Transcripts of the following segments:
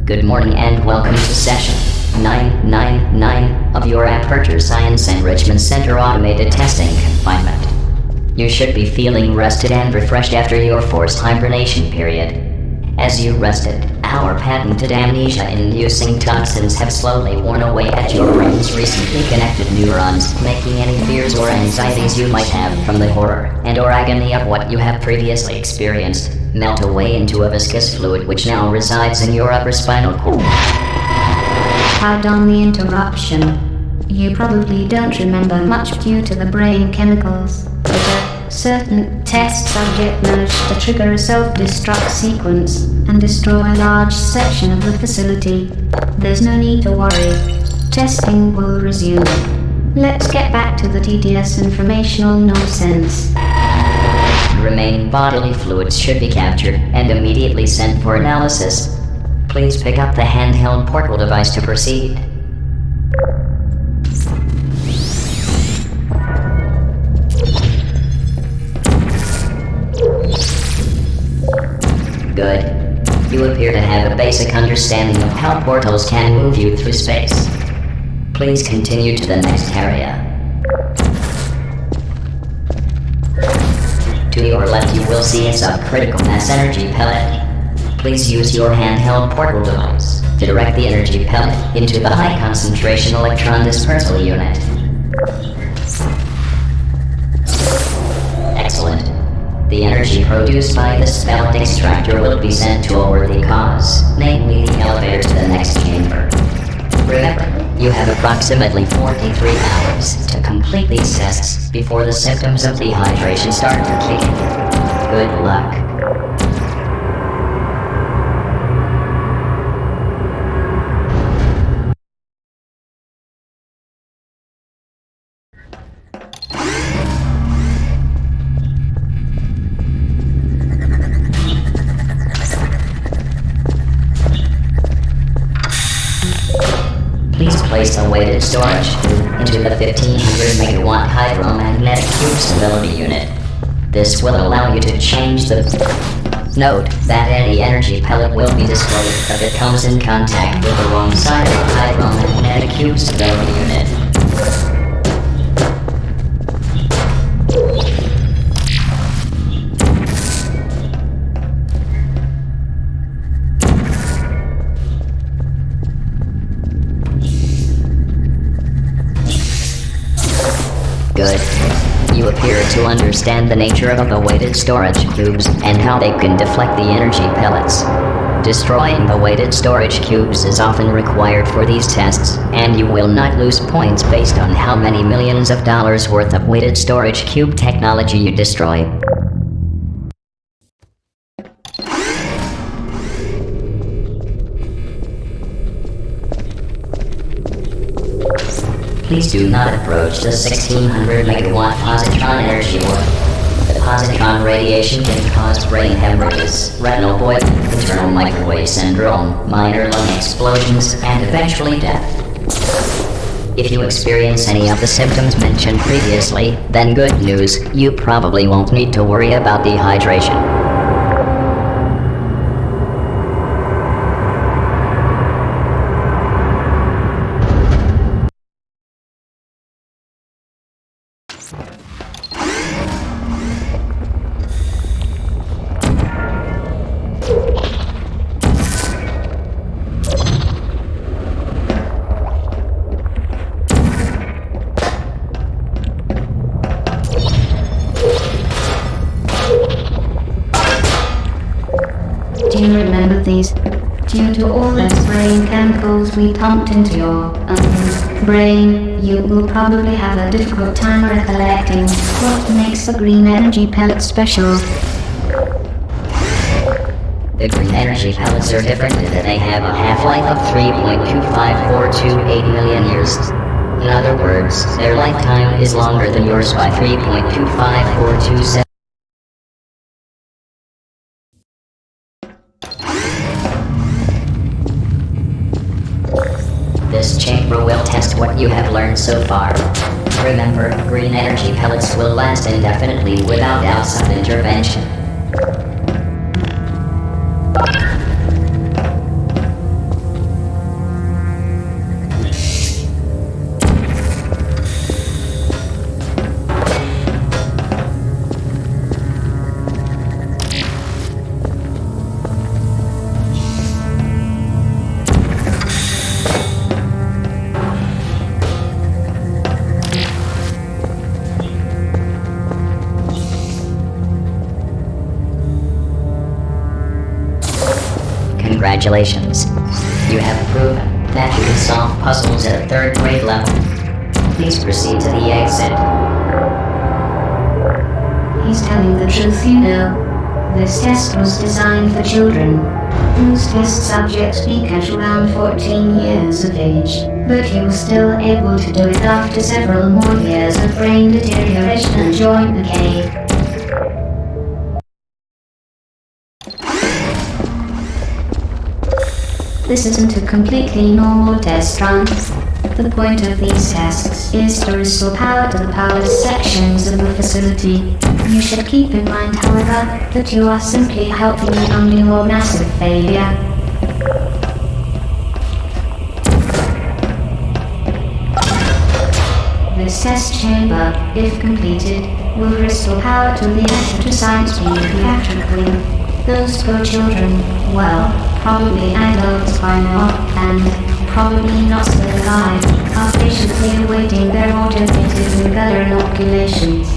Good morning and welcome to session 999 of your Aperture Science Enrichment Center Automated Testing Confinement. You should be feeling rested and refreshed after your forced hibernation period. As you rested, our patented amnesia-inducing toxins have slowly worn away at your brain's recently connected neurons, making any fears or anxieties you might have from the horror and/or agony of what you have previously experienced melt away into a viscous fluid which now resides in your upper spinal cord. Pardon the interruption. You probably don't remember much due to the brain chemicals, but a certain test subject managed to trigger a self-destruct sequence and destroy a large section of the facility. There's no need to worry. Testing will resume. Let's get back to the tedious informational nonsense. Remaining bodily fluids should be captured and immediately sent for analysis. Please pick up the handheld portal device to proceed. Good. You appear to have a basic understanding of how portals can move you through space. Please continue to the next area. To your left you will see a subcritical mass energy pellet. Please use your handheld portal device to direct the energy pellet into the high concentration electron dispersal unit. Excellent. The energy produced by this pellet extractor will be sent to a worthy cause, namely the elevator to the next chamber. Remember, you have approximately 43 hours to complete these tests before the symptoms of dehydration start to kick in. Good luck. Please place the weighted storage into the 1500 megawatt hydromagnetic cube stability unit. This will allow you to change the... Note that any energy pellet will be destroyed if it comes in contact with the wrong side of the hydromagnetic cube stability unit. Good. You appear to understand the nature of the weighted storage cubes and how they can deflect the energy pellets. Destroying the weighted storage cubes is often required for these tests, and you will not lose points based on how many millions of dollars worth of weighted storage cube technology you destroy. Please do not approach the 1600 megawatt positron energy warp. The positron radiation can cause brain hemorrhages, retinal boiling, internal microwave syndrome, minor lung explosions, and eventually death. If you experience any of the symptoms mentioned previously, then good news, you probably won't need to worry about dehydration. Do you remember these? Due to all those brain chemicals we pumped into your brain, you will probably have a difficult time recollecting what makes the green energy pellet special. The green energy pellets are different in that they have a half-life of 3.25428 million years. In other words, their lifetime is longer than yours by 3.25427. This chamber will test what you have learned so far. Remember, green energy pellets will last indefinitely without outside intervention. Congratulations. You have proven that you can solve puzzles at a third grade level. Please proceed to the exit. He's telling the truth, you know. This test was designed for children. Most test subjects peak at around 14 years of age, but he was still able to do it after several more years of brain deterioration and joint decay. This isn't a completely normal test run. The point of these tests is to restore power to the powerless sections of the facility. You should keep in mind, however, that you are simply helping me undo your massive failure. This test chamber, if completed, will restore power to the extra science beam theatrically. Those poor children, well, probably adults by now, and probably not still alive, are patiently awaiting their automated and gutter inoculations.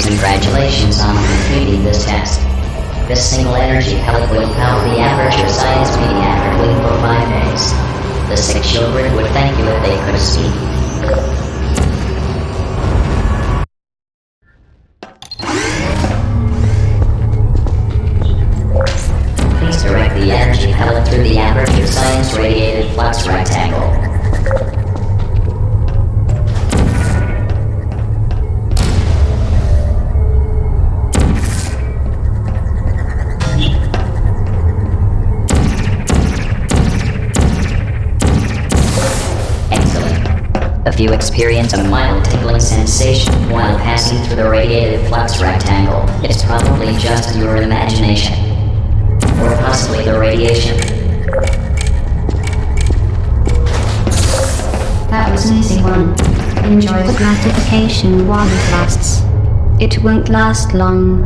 Congratulations on completing this test. This single energy pellet will power the Aperture Science Pediatric Wing for 5 days. The sick children would thank you if they could speak. Please direct the energy pellet through the Aperture Science Radiated Flux Rectangle. If you experience a mild tingling sensation while passing through the radiated flux rectangle, it's probably just your imagination. Or possibly the radiation. That was an easy one. Enjoy the gratification while it lasts. It won't last long.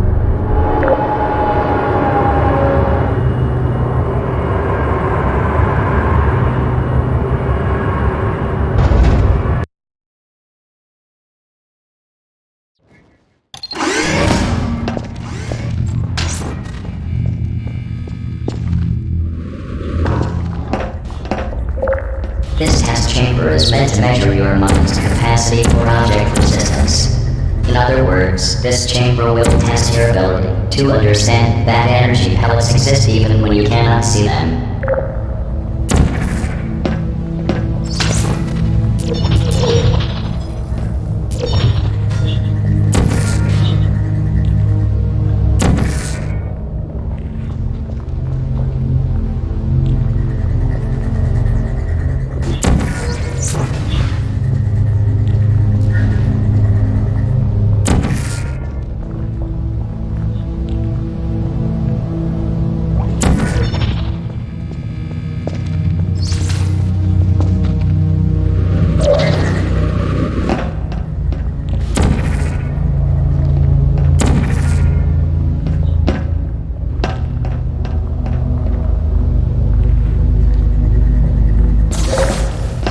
This test chamber is meant to measure your mind's capacity for object resistance. In other words, this chamber will test your ability to understand that energy pellets exist even when you cannot see them.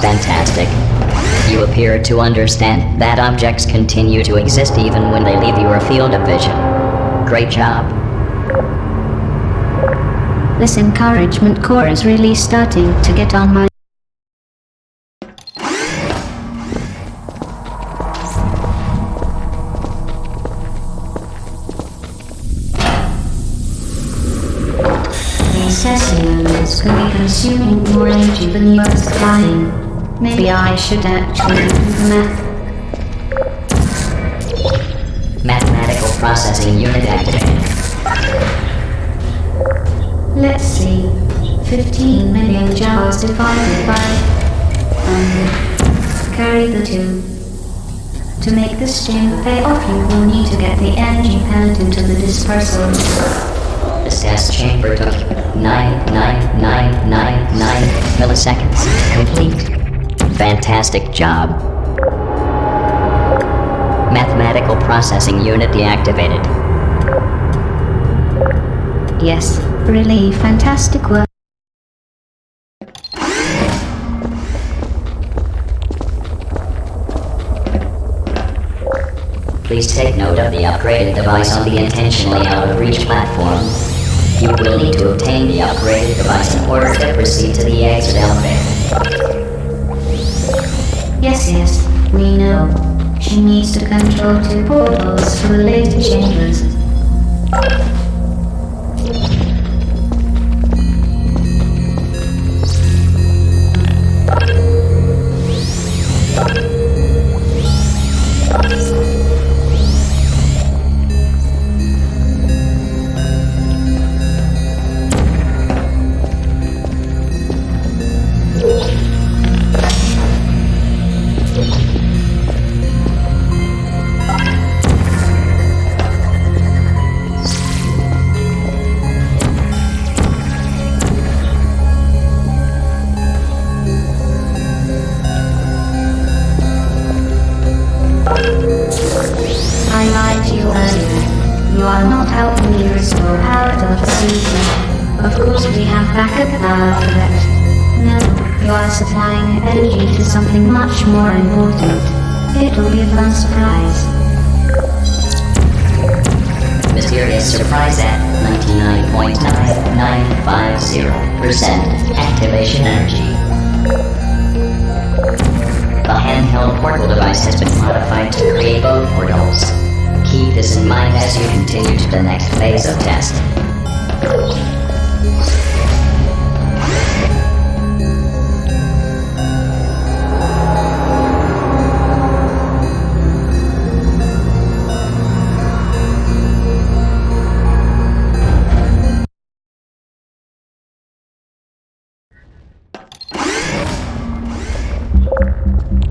Fantastic. You appear to understand that objects continue to exist even when they leave your field of vision. Great job. This encouragement core is really starting to get on my Cessians could be consuming more energy than you are supplying. Maybe I should actually do the math. Mathematical processing unit activated. Let's see. 15 million joules divided by... carry the 2. To make this chamber pay off, you will need to get the energy pellet into the dispersal. This test chamber took 99999 milliseconds. Complete. Fantastic job. Mathematical processing unit deactivated. Yes, really fantastic work. Please take note of the upgraded device on the intentionally out-of-reach platform. You will need to obtain the upgraded device in order to proceed to the exit elevator. Yes, we know. She needs to control 2 portals to the later chambers. I lied to you earlier. You are not helping me restore power to the facility. Of course we have backup power for that. No, you are supplying energy to something much more important. It will be a fun surprise. Mysterious surprise at 99.9950% activation energy. The handheld portal device has been modified to create both portals. Keep this in mind as you continue to the next phase of testing.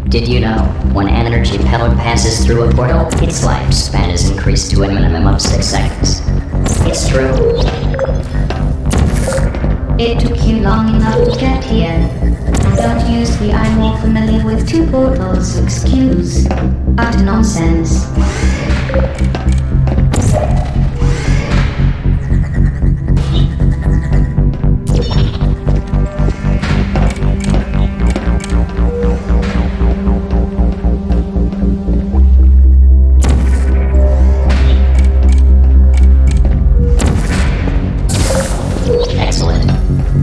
Did you know, when an energy pellet passes through a portal, its lifespan is increased to a minimum of 6 seconds? It's true. It took you long enough to get here. And don't use the "I'm more familiar with 2 portals" excuse. Utter nonsense.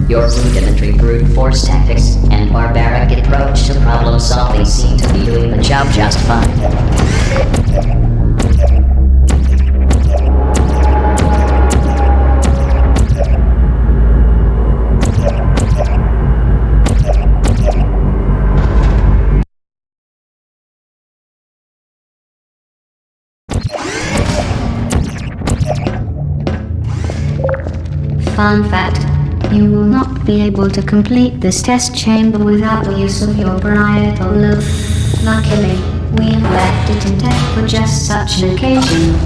Your rudimentary brute force tactics and barbaric approach to problem solving seem to be doing the job just fine. Fun fact. You will not be able to complete this test chamber without the use of your parietal lobe. Luckily, we have left it intact for just such an occasion.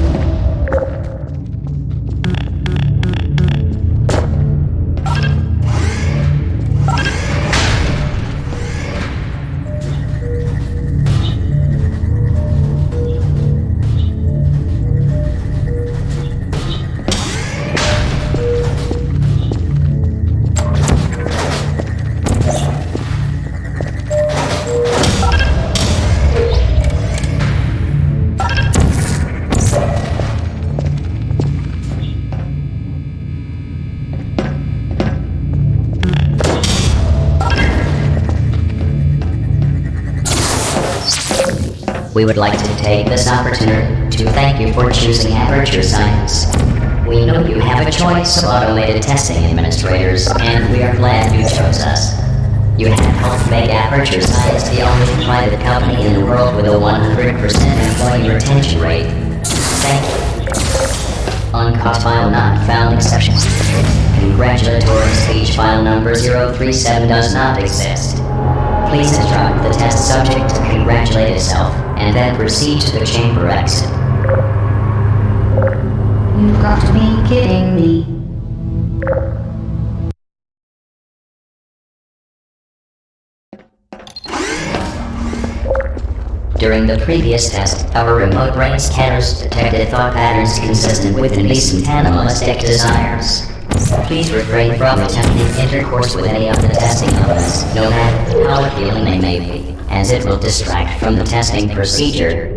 We would like to take this opportunity to thank you for choosing Aperture Science. We know you have a choice of automated testing administrators, and we are glad you chose us. You have helped make Aperture Science the only private company in the world with a 100% employee retention rate. Thank you. Uncaught file not found exception. Congratulatory speech file number 037 does not exist. Please instruct the test subject to congratulate itself, and then proceed to the chamber exit. You've got to be kidding me. During the previous test, our remote brain scanners detected thought patterns consistent with indecent animalistic desires. Please refrain from attempting intercourse with any of the testing elements, no matter how appealing they may be, as it will distract from the testing procedure.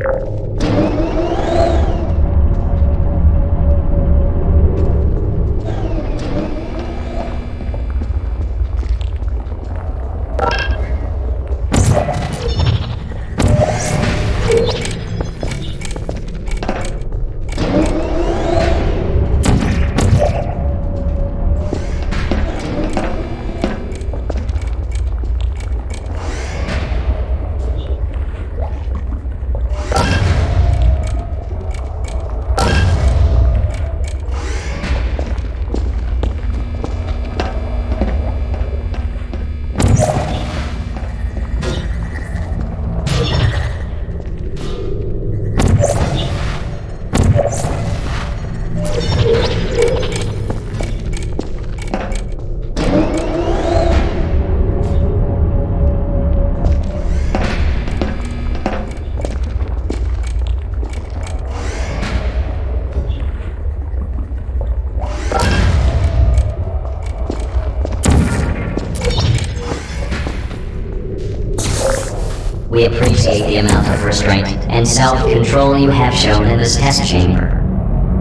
We appreciate the amount of restraint and self-control you have shown in this test chamber.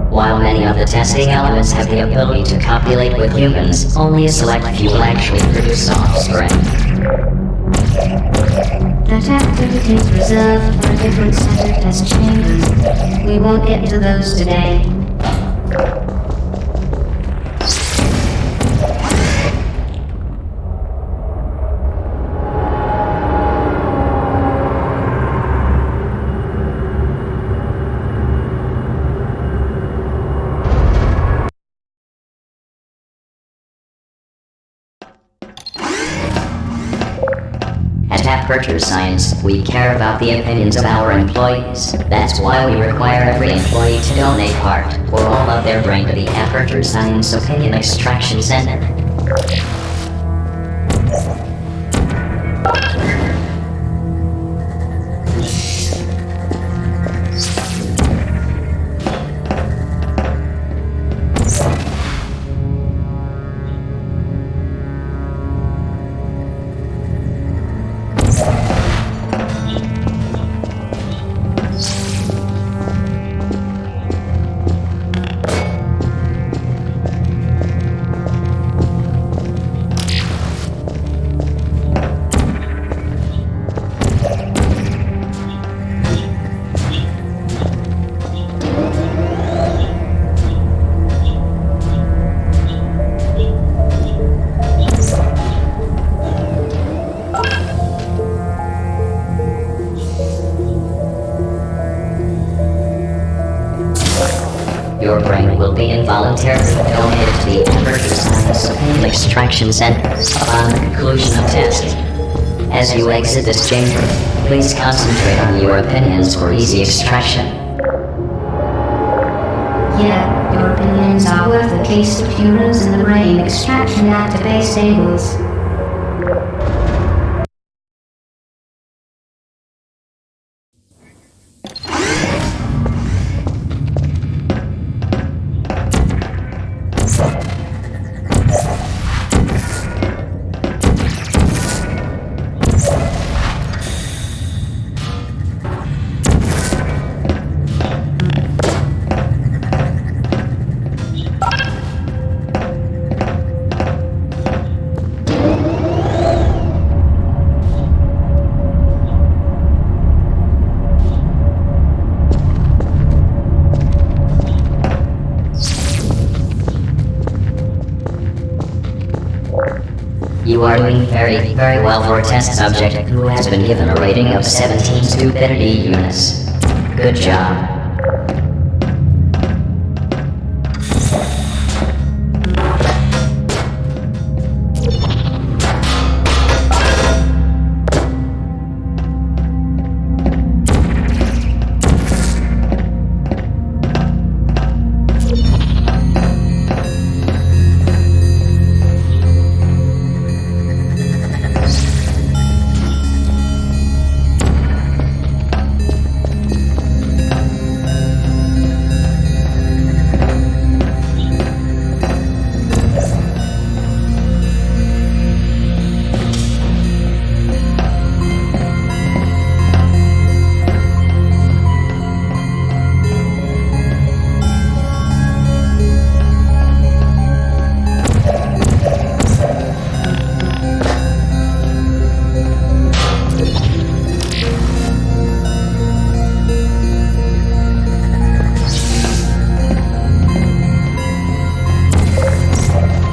While many of the testing elements have the ability to copulate with humans, only a select few will actually produce offspring. That activity is reserved for a different set of test chambers. We won't get to those today. At Aperture Science, we care about the opinions of our employees. That's why we require every employee to donate part or all of their brain to the Aperture Science Opinion Extraction Center. Your brain will be involuntarily donated to the Aperture Science Opinion Extraction Center upon the conclusion of testing. As you exit this chamber, please concentrate on your opinions for easy extraction. Yeah, your opinions are worth a case of heroes in the brain extraction database tables. You are doing very, very well for a test subject who has been given a rating of 17 stupidity units. Good job.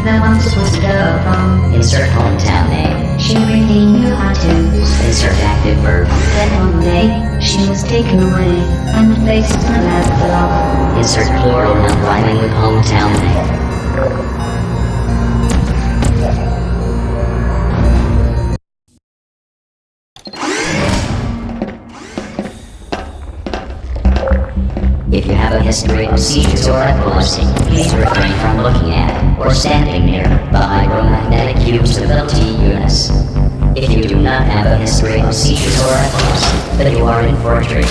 The once was a girl from Insert hometown name. she really knew how to. Insert active verb. Then one day, she was taken away and placed in a lab for love. Insert plural noun rhyming with hometown name. If you have a history of seizures or epilepsy, please refrain from looking at or standing near the hydromagnetic usability units. If you do not have a history of seizures or epilepsy, then you are in for a treat.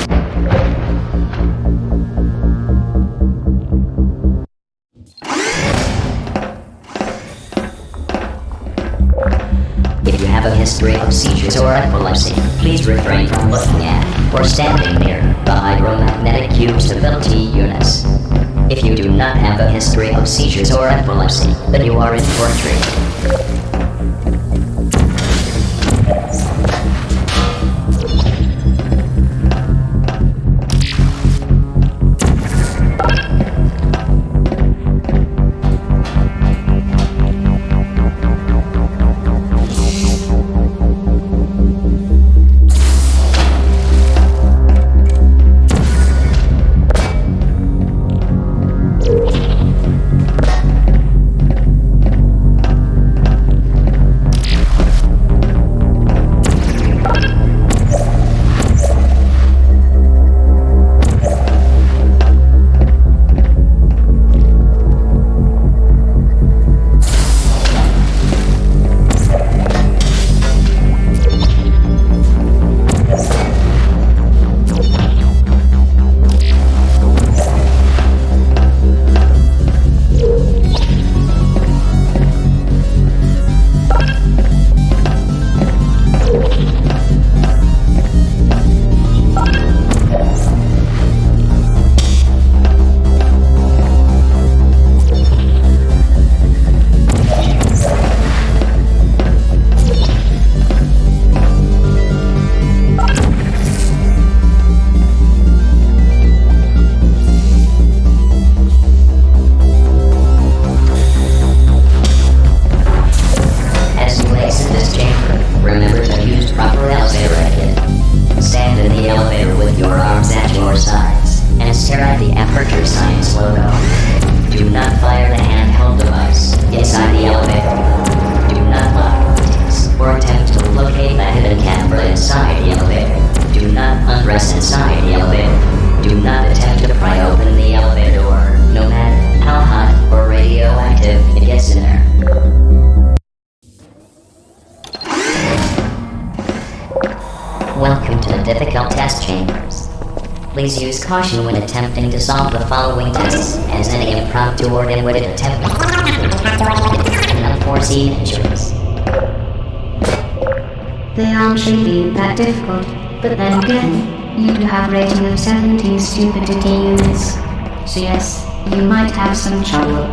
If you have a history of of seizures or epilepsy, please refrain from looking at or standing near the hydromagnetic cube stability units. If you do not have a history of seizures or epilepsy, then you are in for a treat. Welcome to the difficult test chambers. Please use caution when attempting to solve the following tests, as any impromptu or dim-witted attempt can unforeseen injuries. They aren't really that difficult, but then again, you do have rating of 17 stupidity units. So yes, you might have some trouble.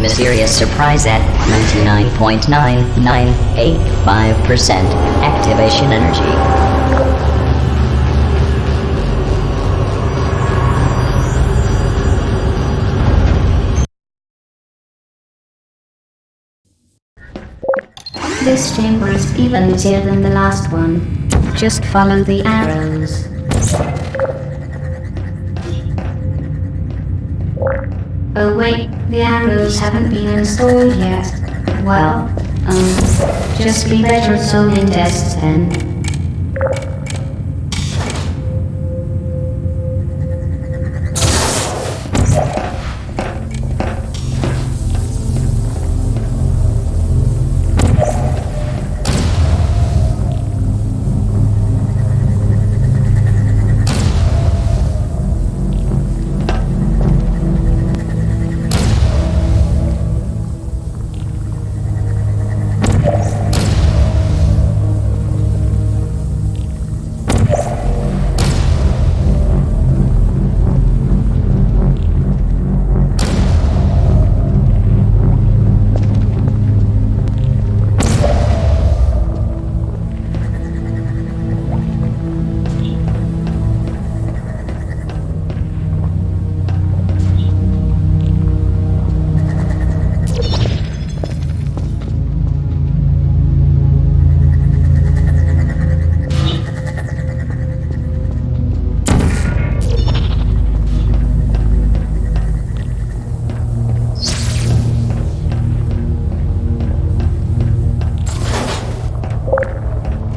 Mysterious surprise at 99.9985% activation energy. This chamber is even easier than the last one. Just follow the arrows. Oh wait, the arrows haven't been installed yet. Well, just be better at solving tests then.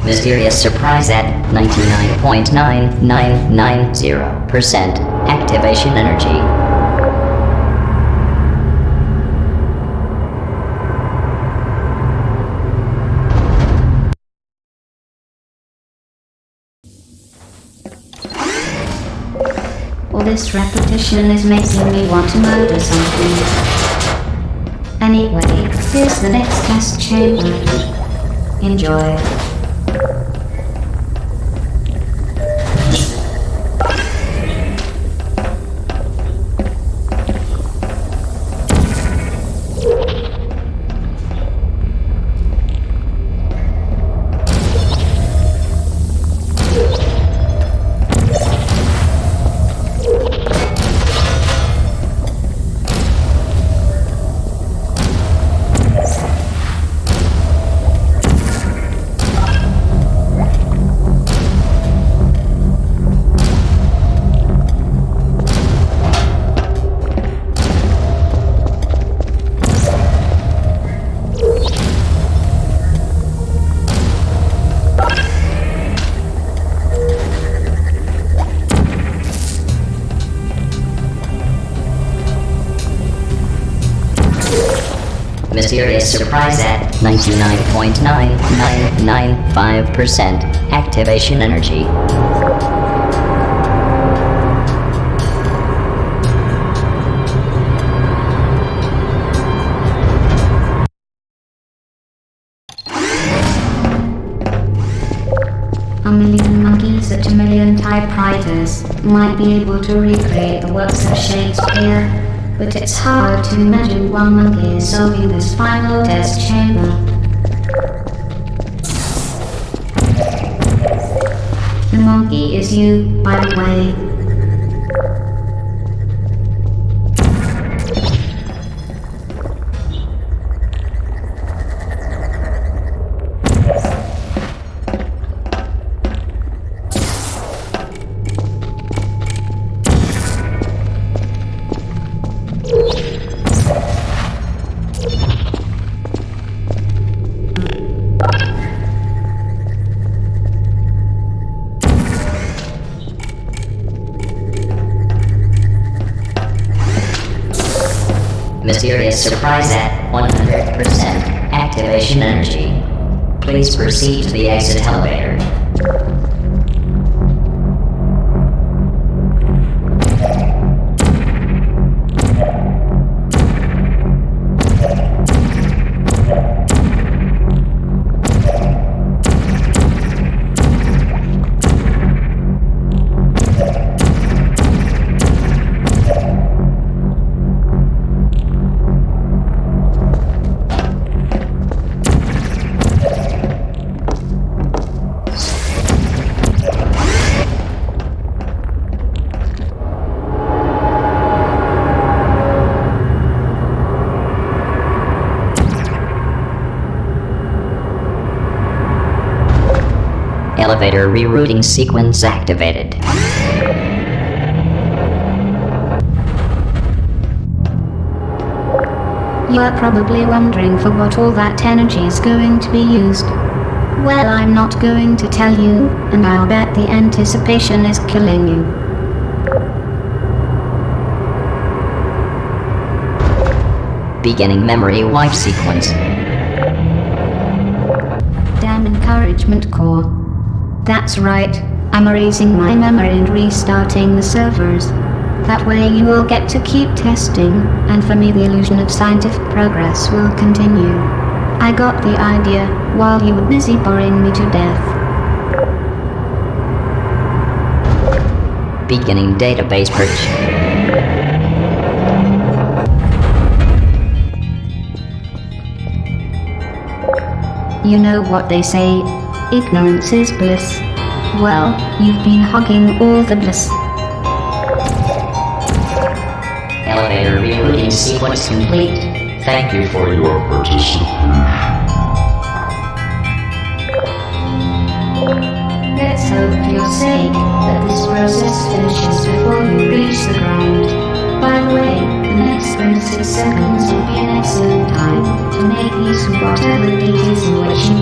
Mysterious surprise at 99.9990% activation energy. All this repetition is making me want to murder something. Anyway, here's the next test chamber. Enjoy. Mysterious surprise at 99.9995% activation energy. A million monkeys at a million typewriters might be able to recreate the works of Shakespeare, but it's hard to imagine one monkey solving this final test chamber. The monkey is you, by the way. Mysterious surprise at 100% activation energy. Please proceed to the exit elevator. Elevator rerouting sequence activated. You are probably wondering for what all that energy is going to be used. Well, I'm not going to tell you, and I'll bet the anticipation is killing you. Beginning memory wipe sequence. Damn encouragement core. That's right, I'm erasing my memory and restarting the servers. That way you will get to keep testing, and for me the illusion of scientific progress will continue. I got the idea while you were busy boring me to death. Beginning database purge. You know what they say, ignorance is bliss. Well, you've been hogging all the bliss. Elevator rerouting sequence complete. Thank you for your participation. Let's hope for your sake that this process finishes before you reach the ground. By the way, the next 26 seconds will be an excellent time to make use of whatever date is in which you